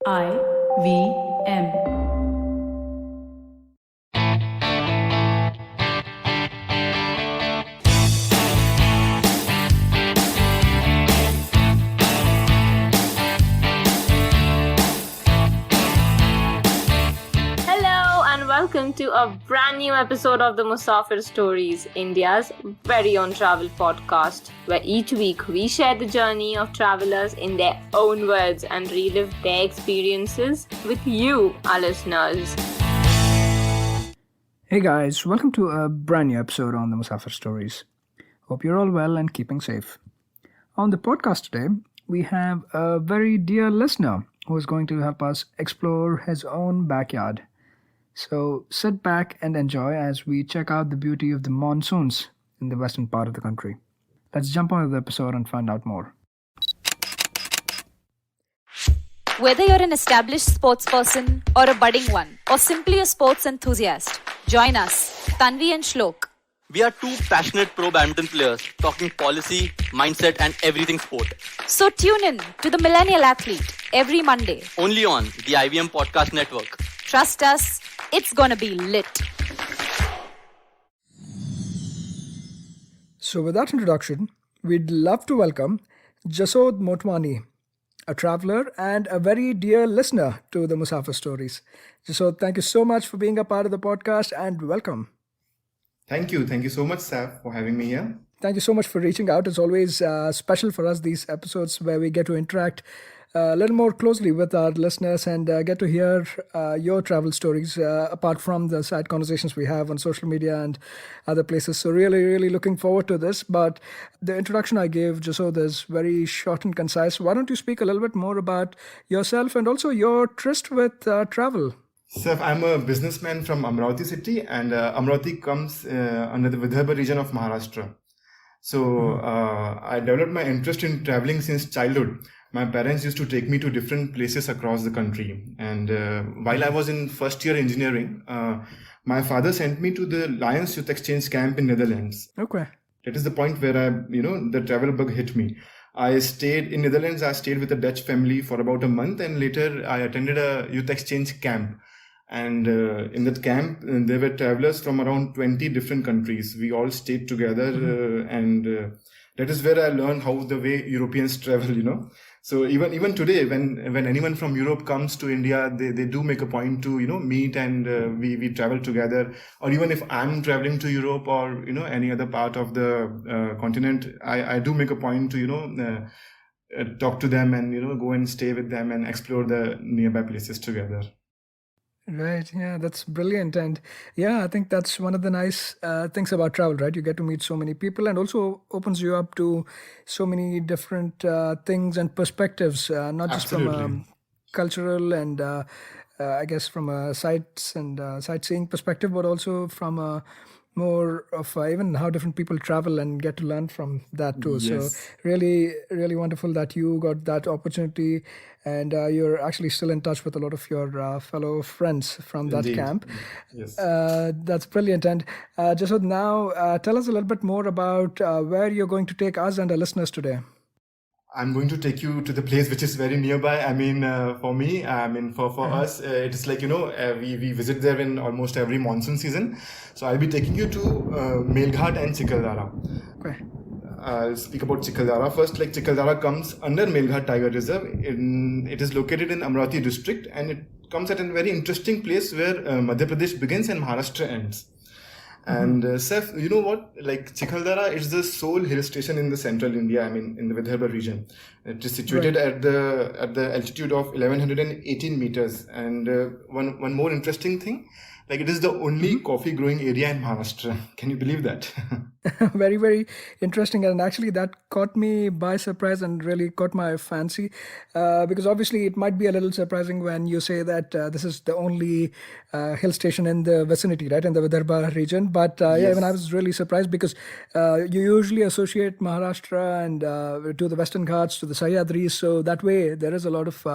IVM. Welcome to a brand new episode of the Musafir Stories, India's very own travel podcast, where each week we share the journey of travelers in their own words and relive their experiences with you, our listeners. Hey guys, welcome to a brand new episode on the Musafir Stories. Hope you're all well and keeping safe. On the podcast today, we have a very dear listener who is going to help us explore his own backyard. So sit back and enjoy as we check out the beauty of the monsoons in the western part of the country. Let's jump on to the episode and find out more. Whether you're an established sports person or a budding one, or simply a sports enthusiast, join us, Tanvi and Shlok. We are two passionate pro badminton players talking policy, mindset and everything sport. So tune in to the Millennial Athlete every Monday. Only on the IVM Podcast Network. Trust us, it's gonna be lit. So with that introduction, we'd love to welcome Jasod Motwani, a traveler and a very dear listener to the Musafir Stories. Jasod, thank you so much for being a part of the podcast and welcome. Thank you. Thank you so much, Saf, for having me here. Thank you so much for reaching out. It's always special for us, these episodes where we get to interact a little more closely with our listeners and get to hear your travel stories apart from the side conversations we have on social media and other places. So really looking forward to this. But the introduction I gave, Jasod, is very short and concise. Why don't you speak a little bit more about yourself and also your tryst with travel? Saf, I'm a businessman from Amravati city, and Amravati comes under the Vidarbha region of Maharashtra. So I developed my interest in traveling since childhood. My parents used to take me to different places across the country. And while I was in first year engineering, my father sent me to the Lions Youth Exchange camp in Netherlands. Okay. That is the point where the travel bug hit me. I stayed in Netherlands. I stayed with a Dutch family for about a month, and later I attended a youth exchange camp. And in that camp, there were travelers from around 20 different countries. We all stayed together, and that is where I learned how the way Europeans travel, So even today, when anyone from Europe comes to India, they do make a point to, meet and we travel together. Or even if I'm traveling to Europe or, any other part of the continent, I do make a point to, talk to them and, go and stay with them and explore the nearby places together. Right. Yeah, that's brilliant. And yeah, I think that's one of the nice things about travel, right? You get to meet so many people and also opens you up to so many different things and perspectives, not just from a cultural and I guess from a sights and sightseeing perspective, but also from a more of even how different people travel and get to learn from that too. Yes. So really wonderful that you got that opportunity and you're actually still in touch with a lot of your fellow friends from that Indeed. camp. Yes. That's brilliant. And Jasod, now tell us a little bit more about where you're going to take us and our listeners today. I'm going to take you to the place which is very nearby. I mean, for me, for us, it is like, we visit there in almost every monsoon season. So I'll be taking you to Melghat and Chikhaldara. Okay. I'll speak about Chikhaldara first. Like Chikhaldara comes under Melghat Tiger Reserve. It is located in Amravati district, and it comes at a very interesting place where Madhya Pradesh begins and Maharashtra ends. And Seth, you know what? Like Chikhaldara is the sole hill station in the central India. In the Vidarbha region. It is situated at the altitude of 1118 meters. And one more interesting thing, like it is the only coffee growing area in Maharashtra. Can you believe that? Very interesting, and actually that caught me by surprise and really caught my fancy because obviously it might be a little surprising when you say that this is the only hill station in the vicinity, right, in the Vidarbha region. But Yes. even I was really surprised because you usually associate Maharashtra and to the Western Ghats, to the Sahyadris, so that way there is a lot of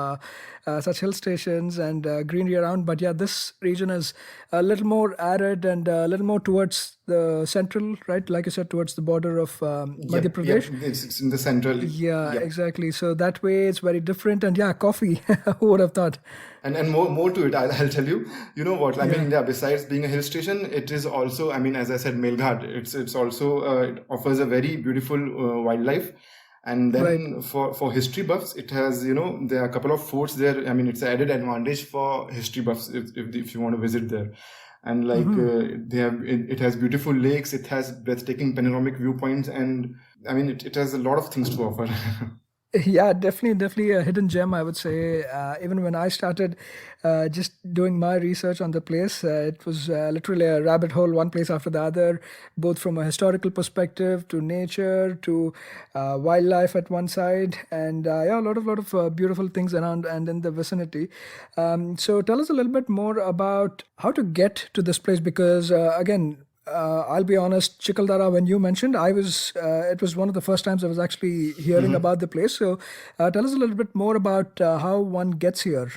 such hill stations and greenery around. But yeah, this region is a little more arid and a little more towards the central, right? Like you said, towards the border of Madhya Pradesh. It's in the central. Yeah, Yep. exactly. So that way it's very different. And yeah, coffee. Who would have thought? And more to it, I'll tell you. You know what? I Yeah. mean, yeah. Besides being a hill station, it is also. I mean, as I said, Melghat. It's also it offers a very beautiful wildlife. And Right. then for history buffs, it has, there are a couple of forts there. I mean, it's an added advantage for history buffs if you want to visit there. And like it has beautiful lakes, it has breathtaking panoramic viewpoints, and I mean, it has a lot of things to offer. Yeah, definitely a hidden gem, I would say. Even when I started just doing my research on the place, it was literally a rabbit hole, one place after the other, both from a historical perspective to nature to wildlife at one side, and yeah, a lot of beautiful things around and in the vicinity. So tell us a little bit more about how to get to this place, because again, I'll be honest, Chikhaldara, when you mentioned, it was one of the first times I was actually hearing about the place. So tell us a little bit more about how one gets here.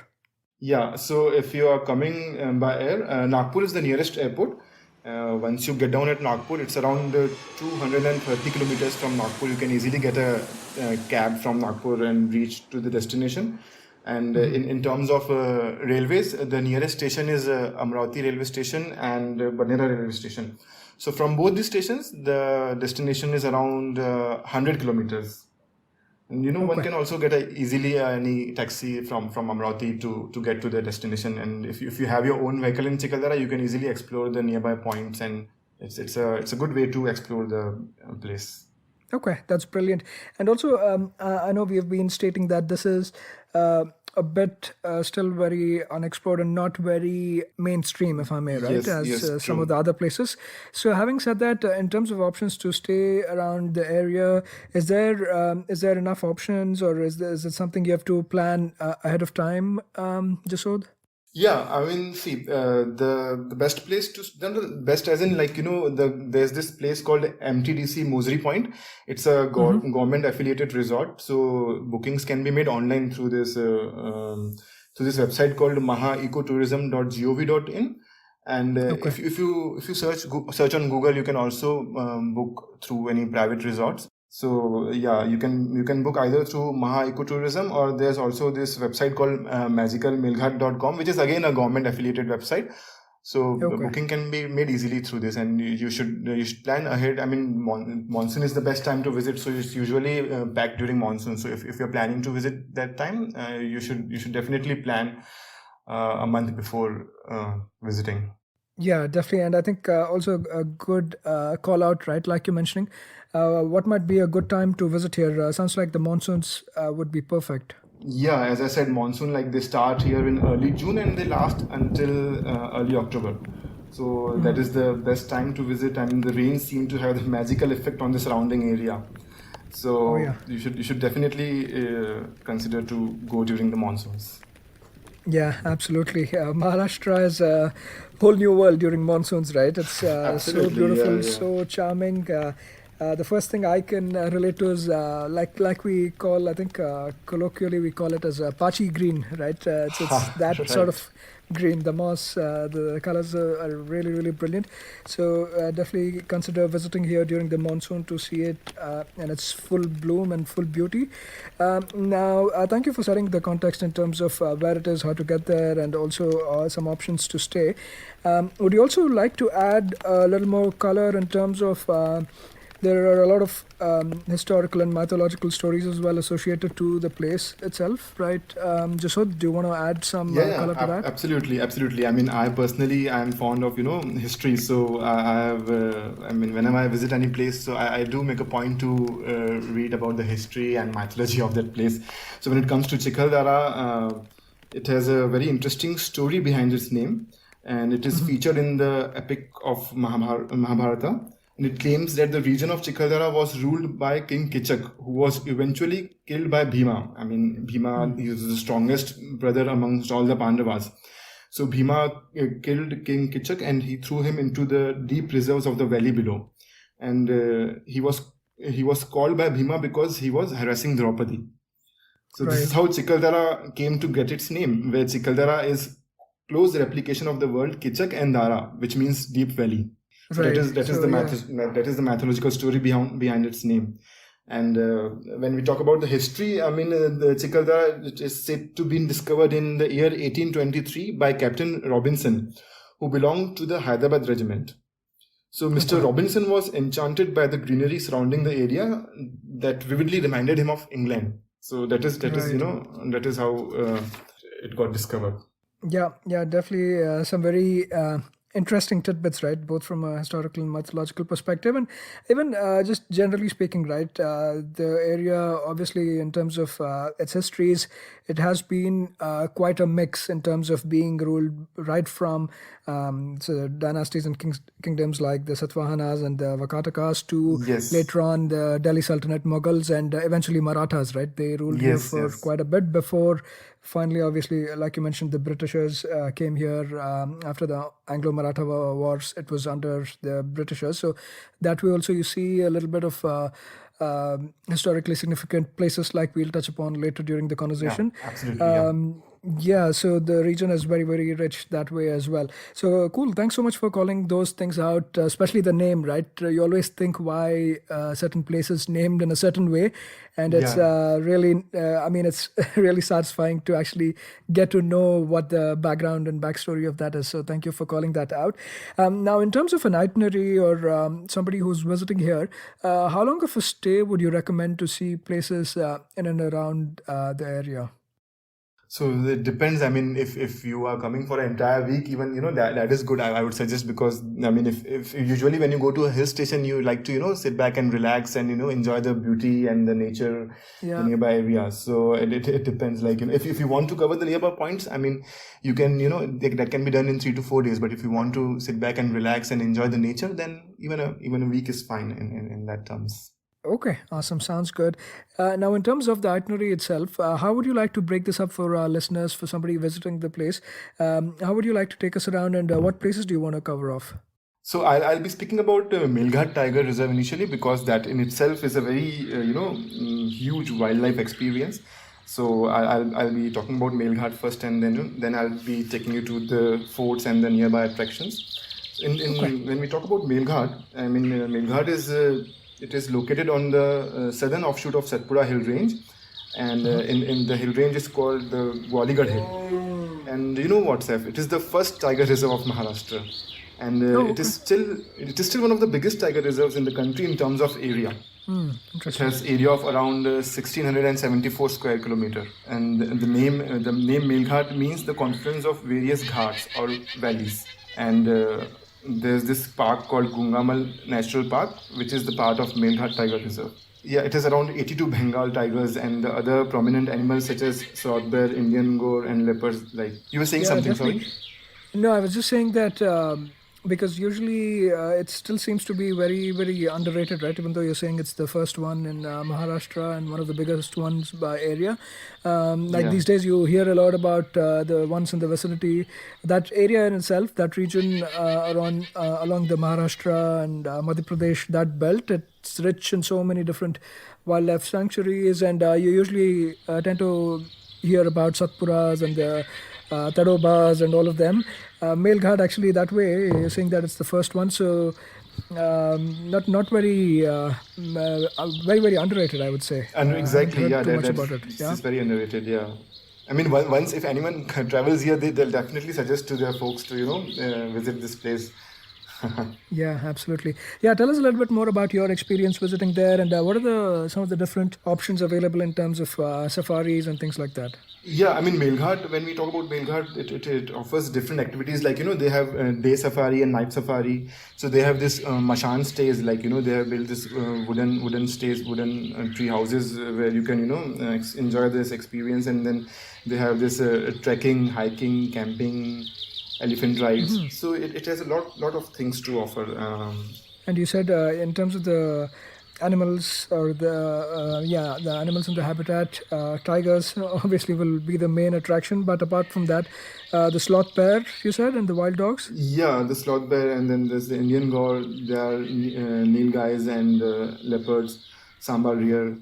Yeah, so if you are coming by air, Nagpur is the nearest airport. Once you get down at Nagpur, it's around 230 kilometers from Nagpur. You can easily get a cab from Nagpur and reach to the destination. And in terms of railways, the nearest station is Amravati railway station and Badnera railway station. So from both these stations, the destination is around 100 kilometers. And one can also get easily any taxi from Amravati to get to the destination. And if you have your own vehicle in Chikhaldara, you can easily explore the nearby points, and it's a good way to explore the place. Okay, that's brilliant. And also, I know we have been stating that this is a bit still very unexplored and not very mainstream, if I may, right? Yes, As some true. of the other places. So, having said that, in terms of options to stay around the area, is there enough options, or is it something you have to plan ahead of time, Jasod? Yeah, I mean, see, the best place the best as in, like, there's this place called MTDC Mosri Point. It's a government affiliated resort. So bookings can be made online through this website called mahaecotourism.gov.in. And if you search on Google, you can also book through any private resorts. So yeah, you can book either through Maha Ecotourism, or there's also this website called magicalmelghat.com, which is again a government affiliated website. So booking can be made easily through this, and you should plan ahead. I mean, monsoon is the best time to visit, so it's usually packed during monsoon. So if you're planning to visit that time, you should definitely plan a month before visiting. Yeah, definitely. And I think also a good call out, right? Like you're mentioning, what might be a good time to visit here? Sounds like the monsoons would be perfect. Yeah, as I said, monsoon, like, they start here in early June and they last until early October. So that is the best time to visit. I mean, the rains seem to have the magical effect on the surrounding area. So you should definitely consider to go during the monsoons. Yeah, absolutely. Maharashtra is a whole new world during monsoons, right? It's so Absolutely, beautiful, yeah. so charming. The first thing I can relate to is like we call, I think colloquially we call it as Pachi green, right? It's that sort of green. The moss, the colors are really, really brilliant. So definitely consider visiting here during the monsoon to see it in its full bloom and full beauty. Now, thank you for setting the context in terms of where it is, how to get there, and also some options to stay. Would you also like to add a little more color in terms of there are a lot of historical and mythological stories as well associated to the place itself, right? Jasod, do you want to add some color to that? Absolutely. I mean, I personally am fond of history, so I mean, whenever I visit any place, so I do make a point to read about the history and mythology of that place. So when it comes to Chikhaldara, it has a very interesting story behind its name, and it is featured in the epic of Mahabharata. And it claims that the region of Chikhaldara was ruled by King Kichak, who was eventually killed by Bhima. I mean, Bhima, he was the strongest brother amongst all the Pandavas. So Bhima killed King Kichak, and he threw him into the deep reserves of the valley below. And he was called by Bhima because he was harassing Draupadi. So this is how Chikhaldara came to get its name, where Chikhaldara is close replication of the word Kichak and Dara, which means deep valley. So that is the mythological story behind its name. And when we talk about the history, I mean, the Chikhaldara is said to be discovered in the year 1823 by Captain Robinson, who belonged to the Hyderabad regiment. So Mr. Robinson was enchanted by the greenery surrounding the area that vividly reminded him of England. So that is how it got discovered. Yeah, definitely some very interesting tidbits, right? Both from a historical and mythological perspective, and even just generally speaking, right? The area, obviously, in terms of its histories, it has been quite a mix in terms of being ruled right from so dynasties and kingdoms like the Satavahanas and the Vakatakas to later on the Delhi Sultanate, Mughals, and eventually Marathas, right? They ruled here for quite a bit before finally, obviously, like you mentioned, the Britishers came here after the Anglo-Maratha wars. It was under the Britishers. So that way also you see a little bit of historically significant places like we'll touch upon later during the conversation. Yeah, absolutely. Yeah, so the region is very, very rich that way as well. So cool. Thanks so much for calling those things out, especially the name, right? You always think why certain places named in a certain way. And it's really, it's really satisfying to actually get to know what the background and backstory of that is. So thank you for calling that out. Now, in terms of an itinerary or somebody who's visiting here, how long of a stay would you recommend to see places in and around the area? So it depends. I mean, if you are coming for an entire week, even, that is good. I would suggest, because, I mean, if usually when you go to a hill station, you like to, sit back and relax and, enjoy the beauty and the nature, the nearby areas. So it depends. Like, if you want to cover the nearby points, I mean, you can, that can be done in 3 to 4 days. But if you want to sit back and relax and enjoy the nature, then even a week is fine in that terms. Okay, awesome. Sounds good. Now, in terms of the itinerary itself, how would you like to break this up for our listeners, for somebody visiting the place? How would you like to take us around, and what places do you want to cover off? So I'll be speaking about Melghat Tiger Reserve initially, because that in itself is a very, huge wildlife experience. So I'll be talking about Melghat first, and then I'll be taking you to the forts and the nearby attractions. When we talk about Melghat, I mean, Melghat is... It is located on the southern offshoot of Satpura Hill Range, and in the hill range is called the Gwaligarh Hill. And you know what, Seth? It is the first tiger reserve of Maharashtra, and it is still one of the biggest tiger reserves in the country in terms of area. It has area of around 1674 square kilometer, and the name Melghat means the confluence of various ghats or valleys, and there's this park called Gungamal National Park, which is the part of Melghat Tiger Reserve. Yeah, it has around 82 Bengal tigers and the other prominent animals such as sloth bear, Indian goat, and leopards. Like, you were saying something, definitely. Sorry? No, I was just saying that because usually it still seems to be very, very underrated, right? Even though you're saying it's the first one in Maharashtra and one of the biggest ones by area. These days you hear a lot about the ones in the vicinity. That area in itself, that region along the Maharashtra and Madhya Pradesh, that belt, it's rich in so many different wildlife sanctuaries, and you usually tend to hear about Satpuras and the Tadobas and all of them. Melghat, actually, that way, you're saying that it's the first one, so not very, very, very underrated, I would say. And exactly, too much about it. This is very underrated, yeah. I mean, once if anyone travels here, they'll definitely suggest to their folks to, visit this place. Yeah, absolutely. Yeah, tell us a little bit more about your experience visiting there, and what are some of the different options available in terms of safaris and things like that? Yeah, I mean, Melghat, when we talk about Melghat, it offers different activities. Like, they have day safari and night safari. So they have this mashan stays, like, they have built this wooden stays, wooden tree houses where you can, enjoy this experience. And then they have this trekking, hiking, camping, elephant rides. So it has a lot of things to offer. And you said in terms of the animals or the animals in the habitat, tigers obviously will be the main attraction, but apart from that, the sloth bear, you said, and the wild dogs? Yeah, the sloth bear, and then there's the Indian gaur, there are nilgais and leopards, sambar deer.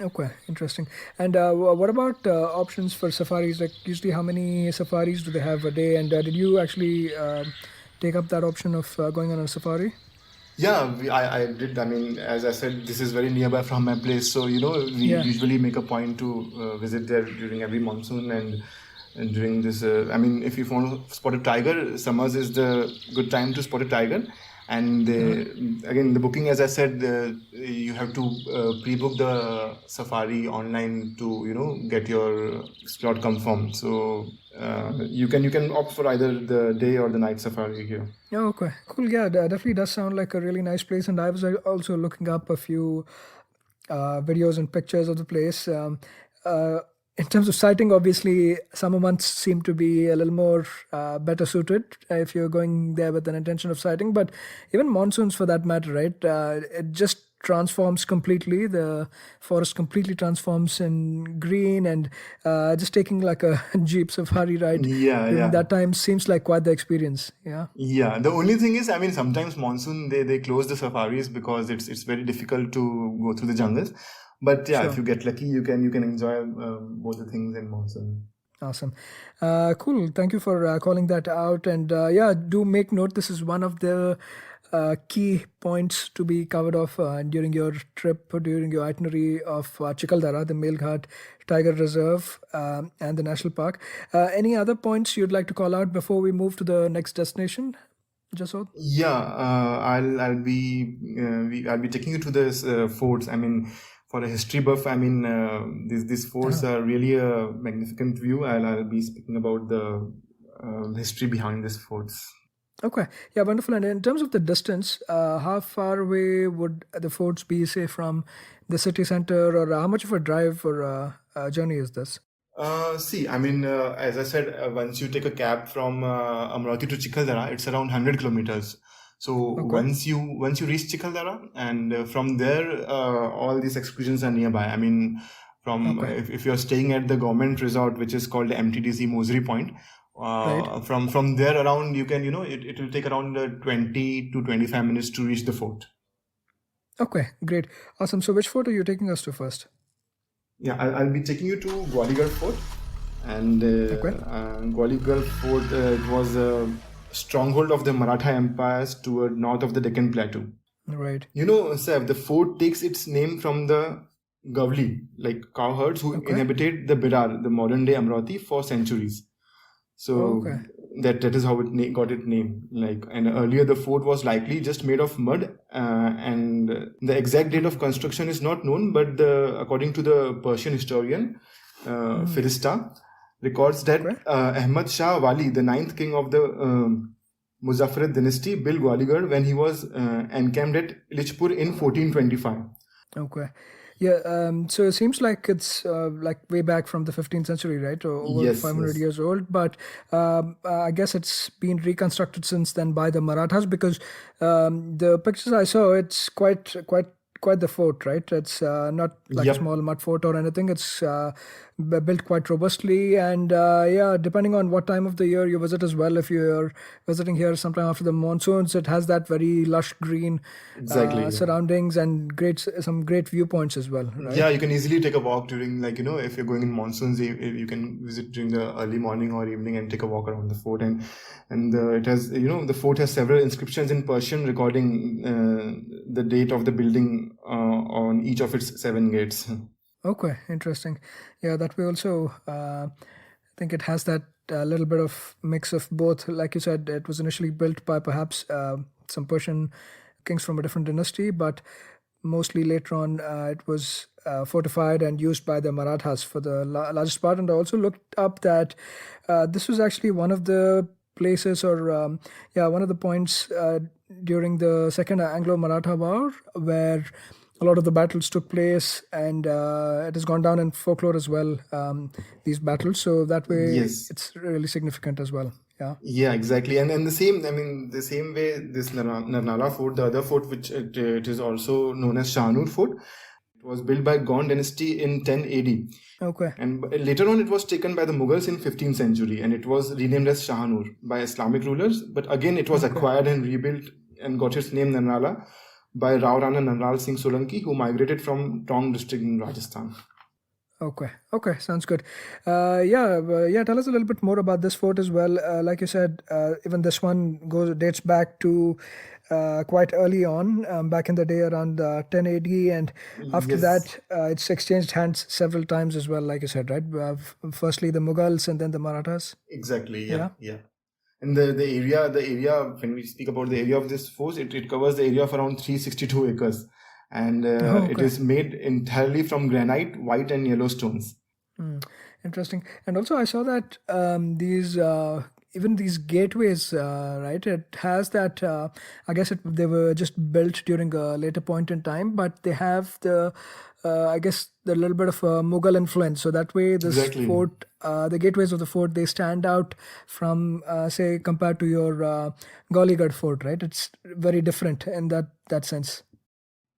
Okay, interesting. And what about options for safaris? Like usually, how many safaris do they have a day? And did you actually take up that option of going on a safari? Yeah, I did. I mean, as I said, this is very nearby from my place. So, we Yeah. usually make a point to visit there during every monsoon and during this. I mean, if you want to spot a tiger, summers is the good time to spot a tiger. And again, the booking, as I said, you have to pre-book the safari online to, get your slot confirmed. So you can opt for either the day or the night safari here. Oh, okay. Cool. Yeah, that definitely does sound like a really nice place. And I was also looking up a few videos and pictures of the place. Uh, in terms of sighting, obviously, summer months seem to be a little more better suited if you're going there with an intention of sighting. But even monsoons, for that matter, right? It just transforms completely. The forest completely transforms in green, and just taking like a jeep safari ride Yeah, during yeah. that time seems like quite the experience. Yeah. Yeah, the only thing is, I mean, sometimes monsoon they close the safaris because it's very difficult to go through the jungles. But yeah, if Sure. you get lucky, you can enjoy both the things in monsoon. Awesome. Cool. Thank you for calling that out. And yeah, do make note. This is one of the key points to be covered off during your trip, or during your itinerary of Chikhaldara, the Melghat Tiger Reserve, and the national park. Any other points you'd like to call out before we move to the next destination, Jasod? Yeah, I'll be taking you to this forts. I mean, for a history buff, I mean, these forts are really a magnificent view. I'll be speaking about the history behind these forts. Okay. Yeah, wonderful. And in terms of the distance, how far away would the forts be, say, from the city center, or how much of a drive or journey is this? See, I mean, as I said, once you take a cab from Amravati to Chikhaldara, it's around 100 kilometers. So Okay. once you reach Chikhaldara, and from there, all these excursions are nearby. I mean, from Okay. if you're staying at the government resort, which is called the MTDC Mosri Point, Right. from there around, you can, it will take around 20 to 25 minutes to reach the fort. Okay. Great. Awesome. So which fort are you taking us to first? Yeah, I'll be taking you to Gwalior Fort, and Okay. Gwalior Fort it was a stronghold of the Maratha empires toward north of the Deccan Plateau. Right. Seb, the fort takes its name from the Gavli, like cowherds who Okay. inhabited the Birar, the modern day Amravati, for centuries. So Okay. that is how it got its name. Like, and earlier the fort was likely just made of mud, and the exact date of construction is not known. But according to the Persian historian Firista, records that Okay. Ahmad Shah Wali, the ninth king of the Musafir dynasty, built Gwalior when he was encamped at Ilichpur in 1425. Okay. Yeah. So it seems like it's like way back from the 15th century, right? Or over Yes, 500 yes. years old. But I guess it's been reconstructed since then by the Marathas, because the pictures I saw, it's quite the fort, right? It's not like a Yep. small mud fort or anything. It's built quite robustly, and yeah, depending on what time of the year you visit as well. If you're visiting here sometime after the monsoons, it has that very lush green Exactly. Yeah. surroundings and some great viewpoints as well, right? Yeah, you can easily take a walk during, like, if you're going in monsoons, you can visit during the early morning or evening and take a walk around the fort. And it has, the fort has several inscriptions in Persian recording the date of the building on each of its 7 gates. Okay, interesting. Yeah, that way also, think it has that little bit of mix of both. Like you said, it was initially built by perhaps some Persian kings from a different dynasty, but mostly later on it was fortified and used by the Marathas for the largest part. And I also looked up that this was actually one of the places, or one of the points during the Second Anglo-Maratha War where a lot of the battles took place, and it has gone down in folklore as well, these battles. So that way, Yes. it's really significant as well. Yeah. Yeah, exactly. And the same, I mean, the same way, this Narnala fort, the other fort, which it is also known as Shahnur Fort, it was built by Gond dynasty in 10 AD. Okay. And later on, it was taken by the Mughals in 15th century, and it was renamed as Shahnur by Islamic rulers. But again, it was acquired and rebuilt and got its name Narnala by Rao Rana Nanral Singh Solanki, who migrated from Tong district in Rajasthan. Okay, sounds good. Tell us a little bit more about this fort as well. Like you said, even this one dates back to quite early on, back in the day around 10 AD, and after Yes. that, it's exchanged hands several times as well, like you said, right? Firstly the Mughals and then the Marathas. Exactly. Yeah. And the area, when we speak about the area of this fort, it covers the area of around 362 acres. And it is made entirely from granite, white and yellow stones. Interesting. And also, I saw that these even these gateways, right? It has that. I guess they were just built during a later point in time, but they have the. I guess the little bit of Mughal influence. So that way, this Exactly. fort, the gateways of the fort, they stand out from, say, compared to your Gauligad fort, right? It's very different in that sense.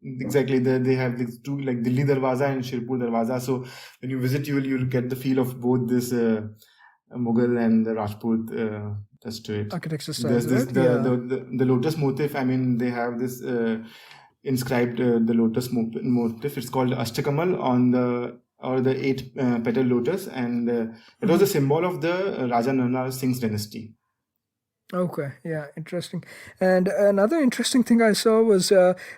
Exactly. They have these two, like Delhi Darwaza and Shirpur Darwaza. So when you visit, you'll get the feel of both this Mughal and the Rajput touch to it. Architecture There's styles, this right? the lotus motif. I mean, they have this inscribed the lotus motif. It's called Ashtakamal on the 8 petal lotus, and it was a symbol of the Raja Narnar Singh's dynasty. Okay, yeah, interesting. And another interesting thing I saw was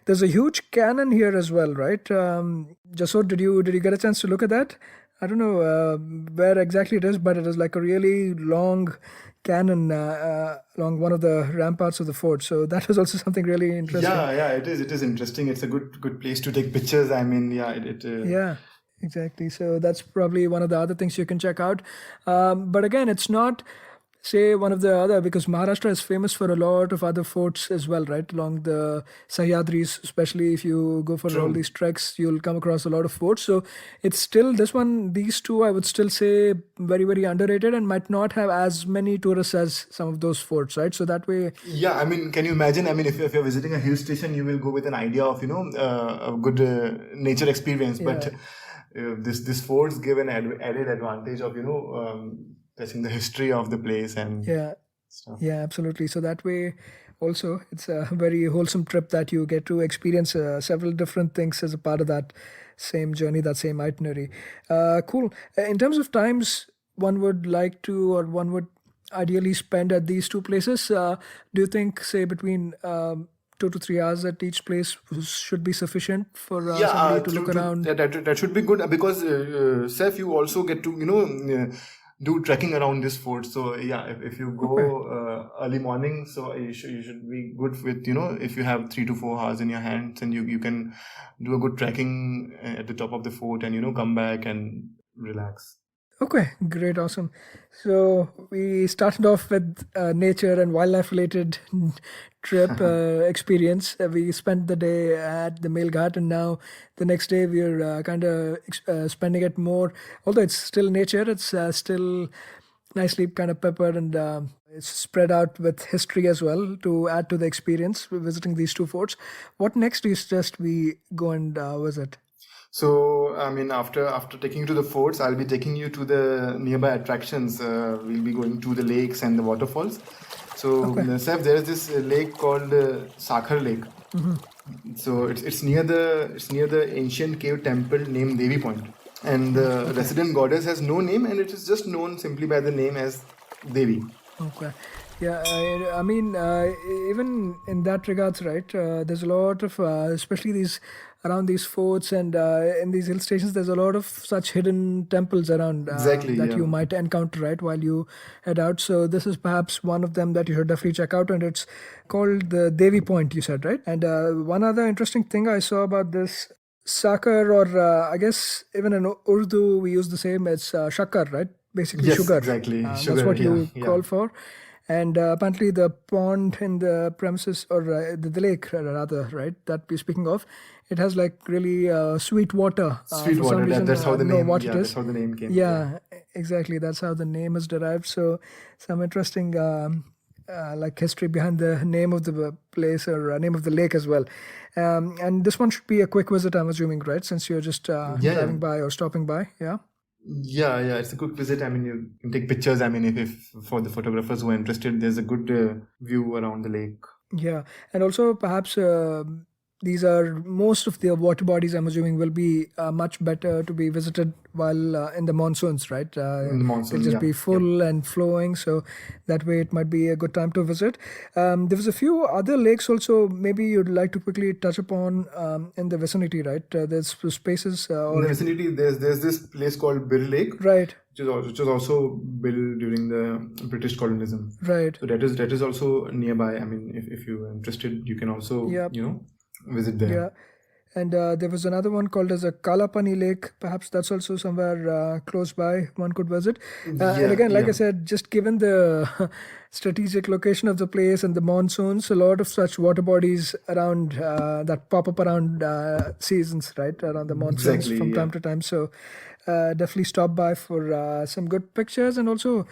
there's a huge cannon here as well, right? Jasod, did you get a chance to look at that? I don't know where exactly it is, but it is like a really long cannon along one of the ramparts of the fort. So that was also something really interesting. Yeah, it is. It is interesting. It's a good place to take pictures. I mean, Yeah, exactly. So that's probably one of the other things you can check out. But again, it's not, say, one of the other, because Maharashtra is famous for a lot of other forts as well, right? Along the Sahyadris, especially if you go for all these treks, you'll come across a lot of forts. So it's still these two, I would still say, very, very underrated and might not have as many tourists as some of those forts, right? So that way. Yeah, I mean, can you imagine? I mean, if you're visiting a hill station, you will go with an idea of a good nature experience. Yeah. But this forts give an added advantage of touching the history of the place and stuff. Yeah, absolutely. So that way, also, it's a very wholesome trip that you get to experience several different things as a part of that same journey, that same itinerary. Cool. In terms of times one would like to, or one would ideally spend at these two places, do you think, say, between 2 to 3 hours at each place should be sufficient for somebody to look around? That should be good, because Seth, you also get to do trekking around this fort. So yeah, if you go early morning, so you should be good with if you have 3 to 4 hours in your hands, and you can do a good trekking at the top of the fort and come back and relax. Okay, great, awesome. So we started off with nature and wildlife related trip experience. We spent the day at the Mail Ghat, and now the next day we're kind of spending it more. Although it's still nature, it's still nicely kind of peppered, and it's spread out with history as well to add to the experience visiting these two forts. What next do you suggest we go and visit? So, I mean, after taking you to the forts, I'll be taking you to the nearby attractions. We'll be going to the lakes and the waterfalls. So, Seth, there is this lake called Sakhar Lake. So it's near the ancient cave temple named Devi Point, and the resident goddess has no name, and it is just known simply by the name as Devi. Okay. Yeah, I mean, even in that regards, right? There's a lot of, especially around these forts and in these hill stations, there's a lot of such hidden temples around that you might encounter, right, while you head out. So this is perhaps one of them that you should definitely check out, and it's called the Devi Point, you said, right? And one other interesting thing I saw about this Sakar, or I guess even in Urdu we use the same, it's Shakkar, right? Basically, Yes, sugar. exactly. That's Sugar, what you yeah. call for. And apparently the pond in the premises, or the lake rather, right, that we're speaking of, it has like really sweet water. Sweet for some water. reason, That's how the know name. what Yeah, it is. that's how the name came. Yeah, exactly. That's how the name is derived. So some interesting like history behind the name of the place, or name of the lake as well. And this one should be a quick visit, I'm assuming, right? Since you're just driving by or stopping by. Yeah. Yeah, it's a quick visit. I mean, you can take pictures. I mean, if for the photographers who are interested, there's a good view around the lake. Yeah, and also perhaps these are most of the water bodies, I'm assuming, will be much better to be visited while in the monsoons, right? In the monsoon, They'll just be Yep. full and flowing, so that way it might be a good time to visit. There was a few other lakes also. Maybe you'd like to quickly touch upon in the vicinity, right? There's spaces In the vicinity, there's this place called Bill Lake, right, which was also built during the British colonialism. right. So that is also nearby. I mean, if you're interested, you can also Yep. visit there. Yeah. And there was another one called as a Kalapani Lake. Perhaps that's also somewhere close by one could visit. And Yeah, again, like I yeah. said, just given the strategic location of the place and the monsoons, a lot of such water bodies around that pop up around seasons, right? Around the monsoons Exactly, from yeah. time to time. So definitely stop by for some good pictures and also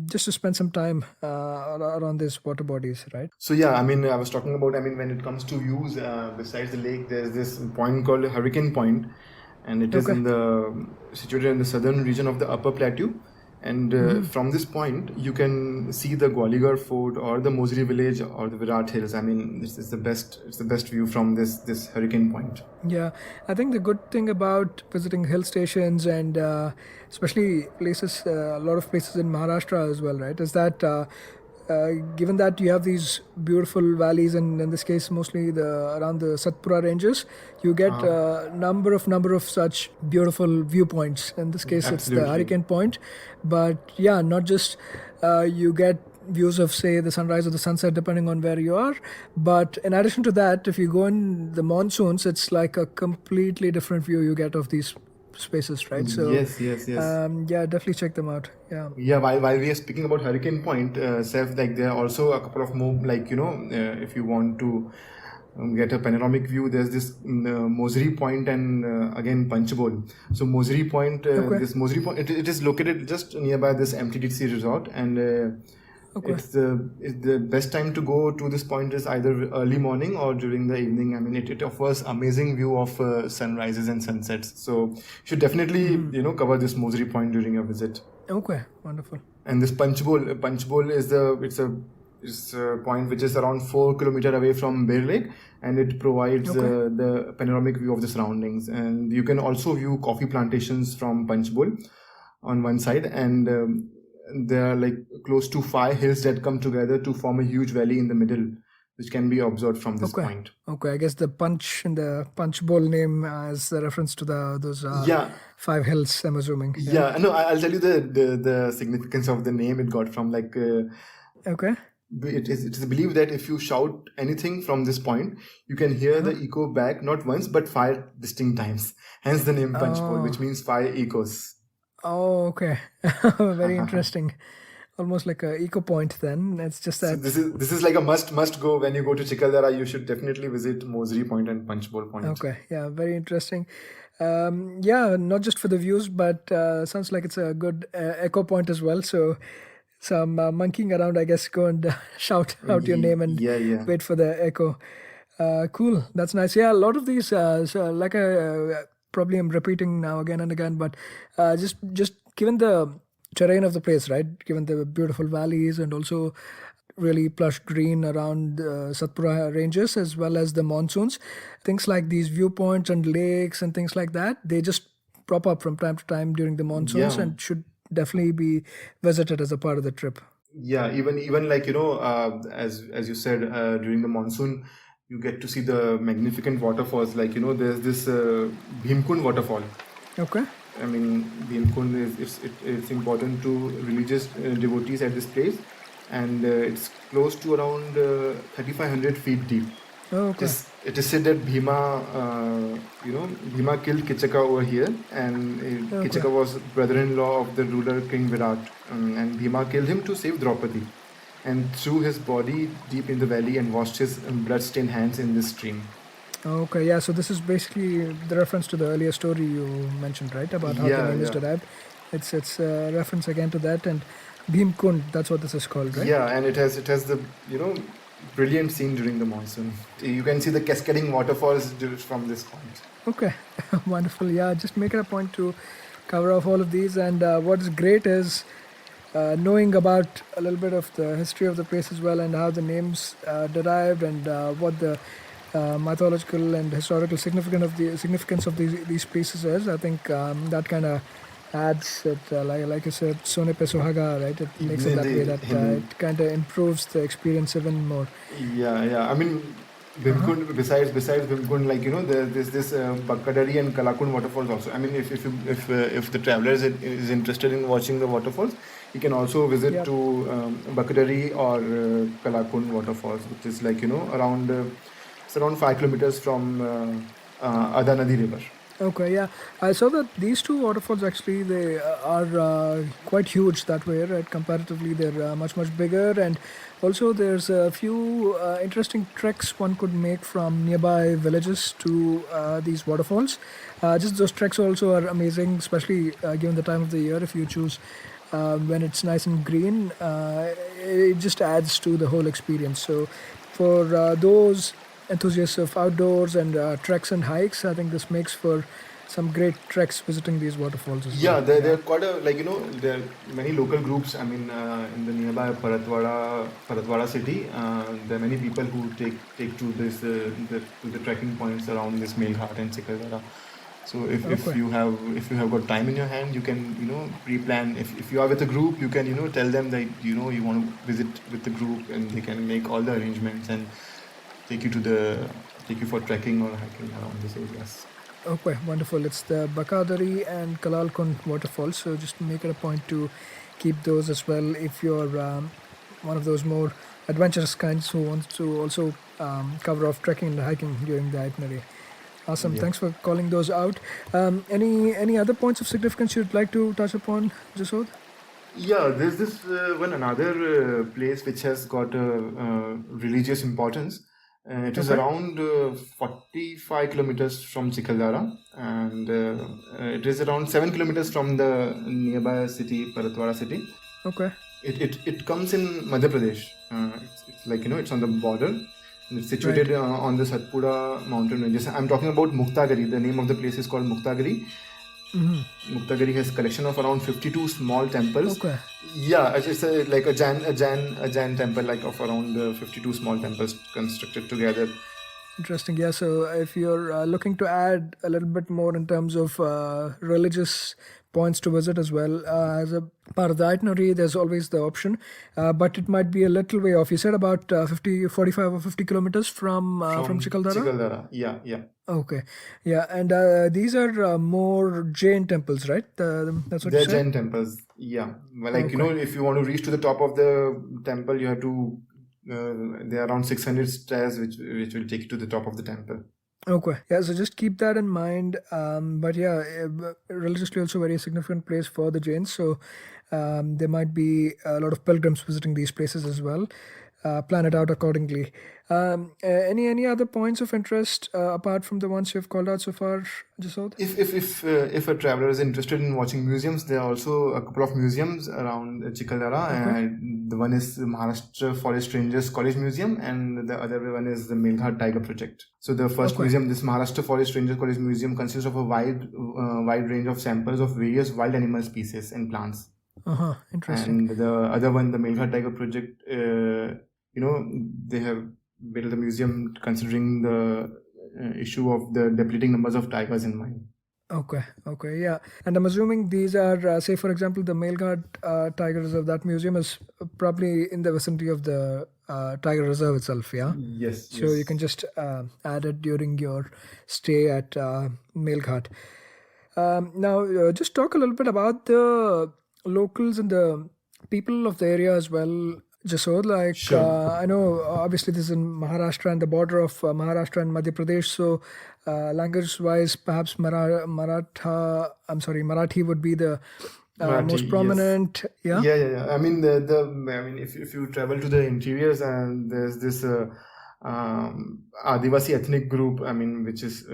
just to spend some time around these water bodies, right? So yeah, I mean, I was talking about. I mean, when it comes to views, besides the lake, there's this point called Hurricane Point, and it is Okay. situated in the southern region of the Upper Plateau. And from this point, you can see the Gwalior Fort or the Mosri village or the Virat Hills. I mean, it's the best. It's the best view from this Hurricane Point. Yeah, I think the good thing about visiting hill stations and especially places, a lot of places in Maharashtra as well, right, is that given that you have these beautiful valleys, and in this case mostly around the Satpura ranges, you get a number of such beautiful viewpoints. In this case, it's the Absolutely. Hurricane Point, but yeah, not just you get views of, say, the sunrise or the sunset depending on where you are, but in addition to that, if you go in the monsoons, it's like a completely different view you get of these spaces, right? So Yes. yeah, definitely check them out. Yeah. Yeah, while we are speaking about Hurricane Point, Seth, like there are also a couple of more, like if you want to get a panoramic view, there's this Mosri Point and again Panchbol. So Mosri Point, Okay. this Mosri Point, it is located just nearby this MTDC resort, and Okay. it's the best time to go to this point is either early morning or during the evening. I mean, it offers amazing view of sunrises and sunsets. So you should definitely cover this Mosri Point during your visit. Okay, wonderful. And this Panchbol is a point which is around 4 kilometers away from Bear Lake, and it provides Okay. the panoramic view of the surroundings. And you can also view coffee plantations from Panchbol on one side, and there are like close to 5 hills that come together to form a huge valley in the middle, which can be observed from this Okay. point. Okay, I guess the punch in the punch bowl name is a reference to those Yeah. 5 hills, I'm assuming. Yeah, no, I'll tell you the significance of the name it got from. Like, Okay. it is believed that if you shout anything from this point, you can hear the echo back not once but 5 distinct times. Hence the name Panchpol, which means 5 echoes. Oh, okay. Very interesting. Almost like a eco point then. It's just So that. this is like a must go when you go to Chikhaldara. You should definitely visit Mosri Point and Panchbol Point. Okay, yeah, very interesting. Yeah, not just for the views, but sounds like it's a good echo point as well. So some monkeying around, I guess, go and shout out your name and Yeah. wait for the echo. Cool, that's nice. Yeah, a lot of these, so like I probably am repeating now again and again, but just given the terrain of the place, right? Given the beautiful valleys and also really plush green around Satpura ranges as well as the monsoons, things like these viewpoints and lakes and things like that, they just prop up from time to time during the monsoons Yeah. and should definitely be visited as a part of the trip. Yeah, even like as you said, during the monsoon, you get to see the magnificent waterfalls. Like there's this Bhimkund waterfall. Okay. I mean, Bhimkund it's important to religious devotees at this place, and it's close to around 3,500 feet deep. Oh, okay. It is said that Bhima, Bhima killed Keechaka over here, and Okay. Keechaka was brother-in-law of the ruler King Virat, and Bhima killed him to save Draupadi, and threw his body deep in the valley and washed his blood-stained hands in this stream. Okay, yeah, so this is basically the reference to the earlier story you mentioned, right? About how the Yeah, name is yeah. derived. It's a reference again to that, and Bhim Kund, that's what this is called, right? Yeah, and it has the brilliant scene during the monsoon. You can see the cascading waterfalls from this point. Okay, wonderful. Yeah, just make it a point to cover off all of these. And what is great is knowing about a little bit of the history of the place as well and how the names derived and what the mythological and historical significance of these places is. I think that kind of adds it, like you said, Sone Pe Suhaga, right? It makes it that way, that it kind of improves the experience even more. Yeah. I mean, Bhimkund, besides Bhimkund, like, there's this Bakkadari and Kalakund waterfalls also. I mean, if the traveler is interested in watching the waterfalls, he can also visit Yep. to Bakkadari or Kalakund waterfalls, which is like, around it's around 5 kilometers from Ada Nadi River. Okay, yeah. I saw that these two waterfalls actually they are quite huge that way, right? Comparatively, they're much bigger, and also there's a few interesting treks one could make from nearby villages to these waterfalls. Just those treks also are amazing, especially given the time of the year. If you choose when it's nice and green, it just adds to the whole experience. So, for those enthusiasts of outdoors and treks and hikes, I think this makes for some great treks visiting these waterfalls as Yeah, well. they're quite a, like, there are many local groups. I mean, in the nearby Paratwada city, there are many people who take to this to the trekking points around this Melghat and Chikhaldara. So if Okay. you have got time in your hand, you can pre-plan. If you are with a group, you can tell them that you want to visit with the group, and they can make all the arrangements and take you for trekking or hiking around these areas. Okay, wonderful. It's the Bakadari and Kalalkund waterfalls, so just make it a point to keep those as well if you're one of those more adventurous kinds who wants to also cover off trekking and hiking during the itinerary. Awesome. Yeah. Thanks for calling those out. Any other points of significance you'd like to touch upon, Jasod? Yeah, there's this another place which has got religious importance. It is Okay. around 45 kilometers from Chikhaldara, and it is around 7 kilometers from the nearby city, Paratwada city. Okay. It comes in Madhya Pradesh. It's like, it's on the border. And it's situated on the Satpura mountain ranges. I'm talking about Muktagiri. The name of the place is called Muktagiri. Muktagiri has a collection of around 52 small temples. Okay. Yeah, it's like a Jain temple, like of around 52 small temples constructed together. Interesting. Yeah. So if you're looking to add a little bit more in terms of religious points to visit as well, as a part of the itinerary, there's always the option, but it might be a little way off. You said about 45 or 50 kilometers from Chikhaldara? Chikhaldara, yeah. Okay. Yeah. And these are more Jain temples, right? That's what They're you said? Jain temples, yeah. Well, like, if you want to reach to the top of the temple, you have to, there are around 600 stairs which will take you to the top of the temple. Okay. Yeah, so just keep that in mind. But yeah, religiously also very significant place for the Jains. So there might be a lot of pilgrims visiting these places as well. Plan it out accordingly. Any other points of interest apart from the ones you've called out so far, Jasod? If a traveler is interested in watching museums, there are also a couple of museums around Chikhaldara. And the one is the Maharashtra Forest Rangers College Museum, and the other one is the Melghat Tiger Project. So the first museum, this Maharashtra Forest Rangers College Museum, consists of a wide range of samples of various wild animal species and plants. Interesting. And the other one, the Melghat Tiger Project, they have built the museum considering the issue of the depleting numbers of tigers in mind. Okay, yeah. And I'm assuming these are, say, for example, the Melghat Tiger Reserve, that museum is probably in the vicinity of the Tiger Reserve itself, yeah? Yes. So you can just add it during your stay at Melghat. Now, just talk a little bit about the locals and the people of the area as well. Jasod, like, Sure. I know obviously this is in Maharashtra and the border of Maharashtra and Madhya Pradesh. So, language-wise, perhaps Marathi would be the Marathi, most yes. prominent. Yeah. Yeah. I mean, if you travel to the interiors, and there's this Adivasi ethnic group, I mean, which is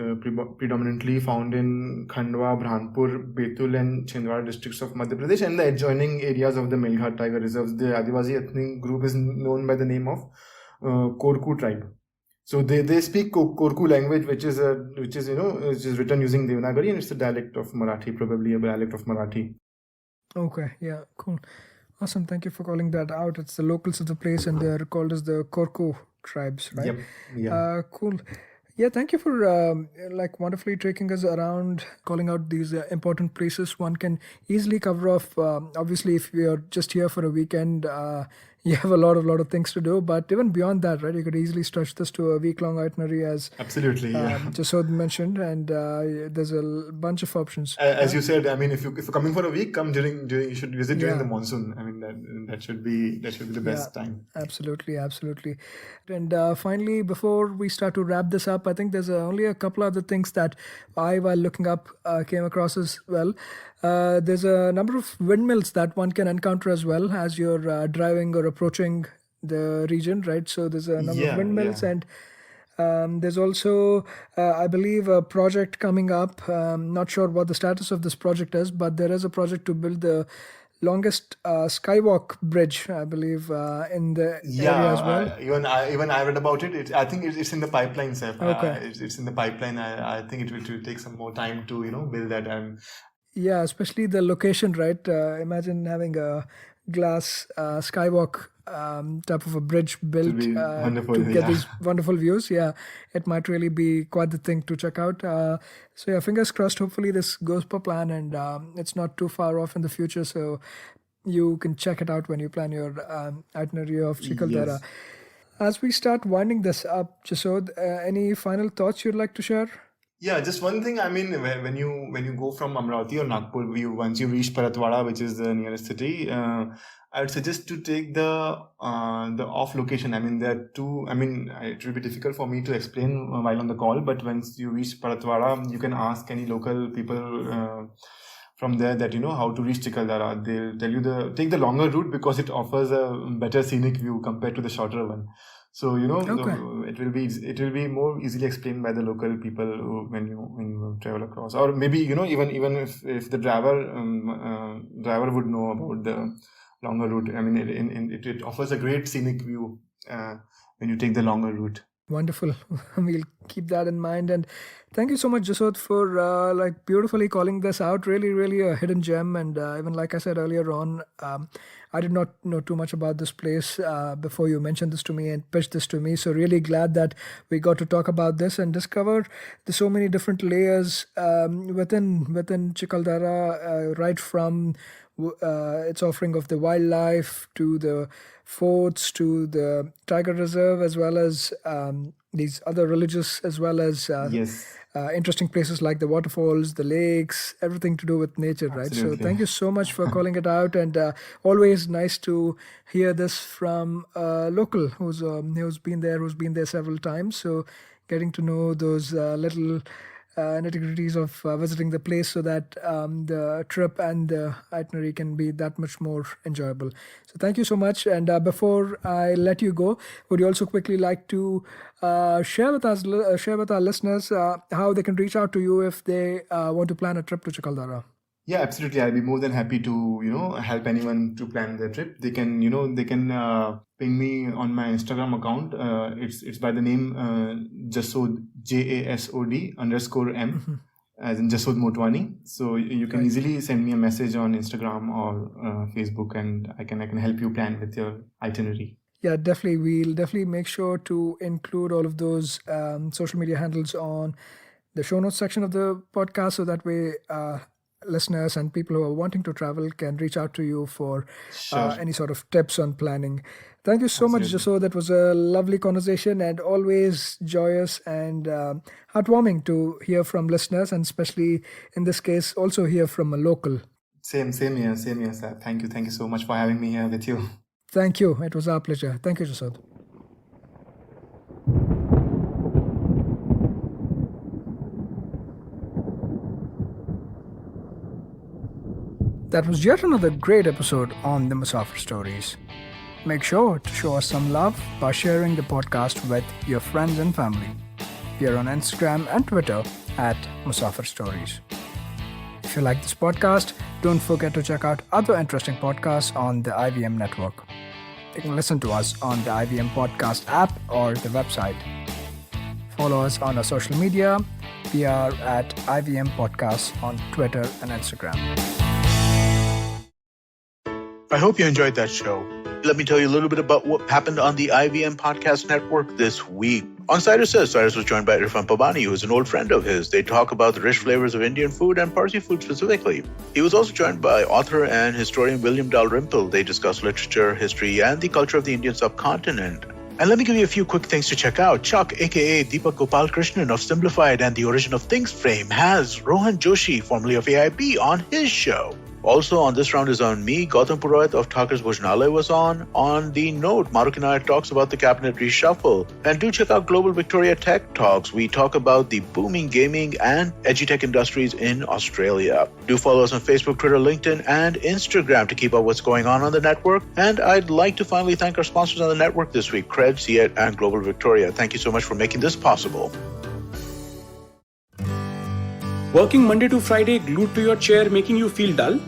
predominantly found in Khandwa, Brhanpur, Betul, and Chhindwara districts of Madhya Pradesh and the adjoining areas of the Melghat Tiger Reserves. The Adivasi ethnic group is known by the name of Korku tribe. So they speak Korku language, which is written using Devanagari, and it's a dialect of Marathi, probably a dialect of Marathi. Okay. Yeah. Cool. Awesome. Thank you for calling that out. It's the locals of the place, and they're called as the Korku tribes, right? Yep. Yeah. Cool. Yeah, thank you for wonderfully taking us around, calling out these important places. One can easily cover off. Obviously, if you're just here for a weekend, you have a lot of things to do. But even beyond that, right, you could easily stretch this to a week-long itinerary, as Absolutely. Yeah. Jasod mentioned, and there's a bunch of options. As you said, I mean, if you're coming for a week, come during you should visit during Yeah. the monsoon. I mean, that should be the best time. Absolutely. And finally, before we start to wrap this up, I think there's only a couple other things that I, while looking up, came across as well. There's a number of windmills that one can encounter as well as you're driving or approaching the region, right? So there's a number of Yeah, windmills, yeah. and there's also, I believe, a project coming up. Not sure what the status of this project is, but there is a project to build the longest Skywalk bridge, I believe, in the area as well. Even I read about it. I think it's in the pipeline, sir. Okay. It's in the pipeline. I think it will take some more time to build that. Yeah, especially the location, right? Imagine having a glass skywalk type of a bridge built be wonderful, to get yeah. these wonderful views. Yeah, it might really be quite the thing to check out. So yeah, fingers crossed. Hopefully this goes per plan, and it's not too far off in the future. So you can check it out when you plan your itinerary of Chikhaldara. Yes. As we start winding this up, Jasod, any final thoughts you'd like to share? Yeah, just one thing. I mean, when you go from Amravati or Nagpur, once you reach Paratwada, which is the nearest city, I would suggest to take the off location. I mean, there are two. I mean, it will be difficult for me to explain while on the call, but once you reach Paratwada, you can ask any local people from there that how to reach Chikhaldara. They'll tell you take the longer route because it offers a better scenic view compared to the shorter one. So Okay. it will be more easily explained by the local people when you travel across, or maybe even if the driver would know about the longer route. I mean, it offers a great scenic view when you take the longer route. Wonderful. We'll keep that in mind. And thank you so much, Jasod, for beautifully calling this out. Really, really a hidden gem. And even like I said earlier on, I did not know too much about this place before you mentioned this to me and pitched this to me. So really glad that we got to talk about this and discover the so many different layers within Chikhaldara, right from its offering of the wildlife to the forts to the tiger reserve, as well as these other religious, as well as Yes. interesting places like the waterfalls, the lakes, everything to do with nature, right? So Absolutely. thank you so much for calling it out, and always nice to hear this from a local who's been there several times. So getting to know those little nitty-gritties of visiting the place, so that the trip and the itinerary can be that much more enjoyable. So thank you so much. And before I let you go, would you also quickly like to share with our listeners how they can reach out to you if they want to plan a trip to Chikhaldara? Yeah, absolutely. I'll be more than happy to, help anyone to plan their trip. They can, ping me on my Instagram account. It's by the name Jasod, JASOD _M, as in Jasod Motwani. So you can Right. easily send me a message on Instagram or Facebook, and I can help you plan with your itinerary. Yeah, definitely. We'll definitely make sure to include all of those social media handles on the show notes section of the podcast, so that way listeners and people who are wanting to travel can reach out to you for Sure. any sort of tips on planning. Thank you so much, Absolutely. Jasod. That was a lovely conversation and always joyous and heartwarming to hear from listeners, and especially in this case, also hear from a local. Same here, sir. Thank you so much for having me here with you. Thank you. It was our pleasure. Thank you, Jasod. That was yet another great episode on the Musafir Stories. Make sure to show us some love by sharing the podcast with your friends and family. We are on Instagram and Twitter at Musafir Stories. If you like this podcast, don't forget to check out other interesting podcasts on the IVM network. You can listen to us on the IVM podcast app or the website. Follow us on our social media. We are at IVM Podcasts on Twitter and Instagram. I hope you enjoyed that show. Let me tell you a little bit about what happened on the IVM Podcast Network this week. On Cyrus Says, Cyrus was joined by Irfan Pabani, who is an old friend of his. They talk about the rich flavors of Indian food and Parsi food specifically. He was also joined by author and historian William Dalrymple. They discuss literature, history, and the culture of the Indian subcontinent. And let me give you a few quick things to check out. Chuck, aka Deepak Gopal Krishnan of Simplified and the Origin of Things fame, has Rohan Joshi, formerly of AIB, on his show. Also on this round is on me. Gautam Purohit of Thakur's Bhojnalaya was on. On the note, Maruk and I talks about the cabinet reshuffle. And do check out Global Victoria Tech Talks. We talk about the booming gaming and edutech industries in Australia. Do follow us on Facebook, Twitter, LinkedIn, and Instagram to keep up what's going on the network. And I'd like to finally thank our sponsors on the network this week, Cred, Ciet, and Global Victoria. Thank you so much for making this possible. Working Monday to Friday glued to your chair making you feel dull?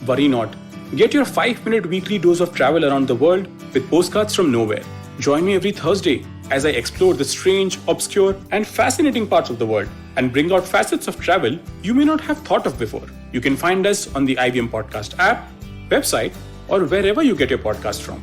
Worry not. Get your 5-minute weekly dose of travel around the world with postcards from nowhere. Join me every Thursday as I explore the strange, obscure, and fascinating parts of the world and bring out facets of travel you may not have thought of before. You can find us on the IVM Podcast app, website, or wherever you get your podcast from.